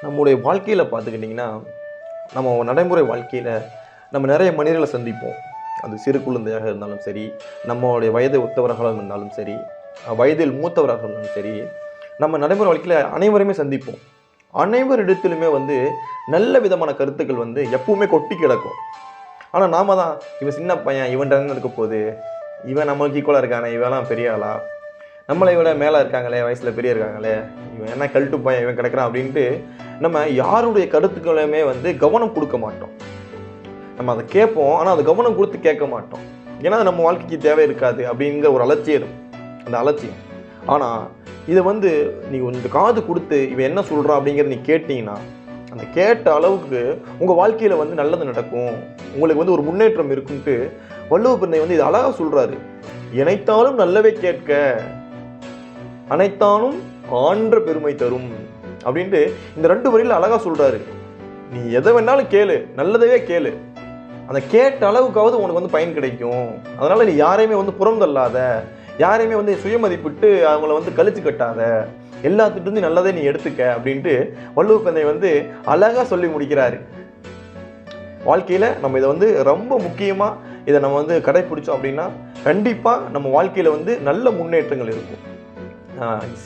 நம்முடைய வாழ்க்கையில் பார்த்துக்கிட்டிங்கன்னா, நம்ம நடைமுறை வாழ்க்கையில் நம்ம நிறைய மனிதர்களை சந்திப்போம். அது சிறு குழந்தையாக இருந்தாலும் சரி, நம்மளுடைய வயதை ஒத்தவர்களாக இருந்தாலும் சரி, வயதில் மூத்தவராக இருந்தாலும் சரி, நம்ம நடைமுறை வாழ்க்கையில் அனைவருமே சந்திப்போம். அனைவரிடத்திலுமே நல்ல விதமான கருத்துக்கள் எப்பவுமே கொட்டி கிடக்கும். ஆனால் நாம தான், இவன் சின்ன பையன், இவன்ட்ட என்ன இருக்க போகுது, இவன் நம்மளுக்கு ஈக்குவலாக இருக்கானே, இவெல்லாம் பெரிய ஆளா, நம்மளை விட மேலே இருக்காங்களே, வயசில் பெரிய இருக்காங்களே, இவன் என்ன கழட்டு பையன் இவன் கிடக்கிறான் அப்படின்ட்டு நம்ம யாருடைய கருத்துக்களையுமே கவனம் கொடுக்க மாட்டோம். நம்ம அதை கேட்போம், ஆனால் அதை கவனம் கொடுத்து கேட்க மாட்டோம். ஏன்னா அது நம்ம வாழ்க்கைக்கு தேவை இருக்காது அப்படிங்கிற ஒரு அலட்சியம், அந்த அலட்சியம். ஆனால் இதை நீ இந்த காது கொடுத்து இவன் என்ன சொல்கிறான் அப்படிங்கிறத நீ கேட்டிங்கன்னா, அந்த கேட்ட அளவுக்கு உங்கள் வாழ்க்கையில் நல்லது நடக்கும், உங்களுக்கு ஒரு முன்னேற்றம் இருக்குன்ட்டு வள்ளுவ பிள்ளை இது அழகாக சொல்கிறாரு. இணைத்தாலும் நல்லவே கேட்க, அனைத்தானும் ஆன்ற பெருமை தரும் அப்படின்ட்டு இந்த 2 வரியில் அழகாக சொல்கிறாரு. நீ எதை வேணாலும் கேளு, நல்லதவே கேளு, அந்த கேட்ட அளவுக்காவது உனக்கு பயன் கிடைக்கும். அதனால் நீ யாரையுமே புறந்தள்ளாத, யாரையுமே சுயமதிப்பிட்டு அவங்கள கழிச்சு கட்டாத, எல்லாத்துட்டு நல்லதே நீ எடுத்துக்க அப்படின்ட்டு வள்ளுவ பிள்ளை அழகாக சொல்லி முடிக்கிறாரு. வாழ்க்கையில் நம்ம இதை ரொம்ப முக்கியமாக இதை நம்ம கடைப்பிடிச்சோம் அப்படின்னா கண்டிப்பாக நம்ம வாழ்க்கையில் நல்ல முன்னேற்றங்கள் இருக்கும்.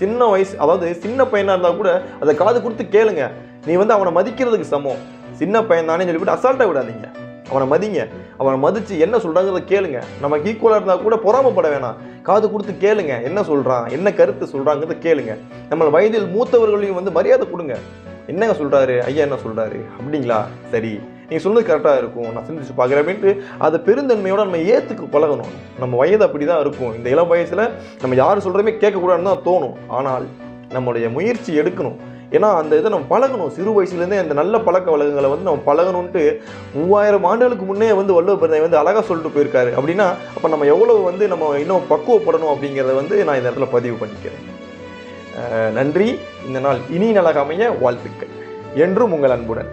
சின்ன வயசு, அதாவது சின்ன பையனாக இருந்தால் கூட அதை காது கொடுத்து கேளுங்க. நீ அவனை மதிக்கிறதுக்கு சமம். சின்ன பையன் தானே சொல்லிவிட்டு அசால்ட்டாக விடாதீங்க, அவனை மதிங்க. அவனை மதித்து என்ன சொல்கிறாங்கிறத கேளுங்க. நமக்கு ஈக்குவலாக இருந்தால் கூட பொறாமப்பட வேணாம், காது கொடுத்து கேளுங்க. என்ன சொல்கிறான், என்ன கருத்து சொல்கிறாங்கிறத கேளுங்க. நம்ம வயதில் மூத்தவர்களையும் மரியாதை கொடுங்க. என்னங்க சொல்கிறாரு ஐயா, என்ன சொல்கிறாரு அப்படிங்களா, சரி நீங்கள் சொன்னது கரெக்டாக இருக்கும், நான் சிந்திச்சு பார்க்குறேன் அப்படின்ட்டு அதை பெருந்தன்மையோடு நம்ம ஏற்றுக்கு பழகணும். நம்ம வயது அப்படி தான் இருக்கும். இந்த இளம் வயசில் நம்ம யார் சொல்கிறதுமே கேட்கக்கூடாதுன்னு தான் தோணும். ஆனால் நம்மளுடைய முயற்சி எடுக்கணும். ஏன்னா அந்த இதை நம்ம பழகணும். சிறு வயசுலேருந்தே அந்த நல்ல பழக்க வழக்கங்களை நம்ம பழகணுன்ட்டு 3000 ஆண்டுகளுக்கு முன்னே வள்ளுவ பிள்ளை அழகாக சொல்லிட்டு போயிருக்காரு. அப்படின்னா அப்போ நம்ம எவ்வளோ நம்ம இன்னும் பக்குவப்படணும் அப்படிங்கிறத நான் இந்த இடத்துல பதிவு பண்ணிக்கிறேன். நன்றி. இந்த நாள் இனி நலக அமைய வாழ்த்துக்கள். என்றும் உங்கள் அன்புடன்.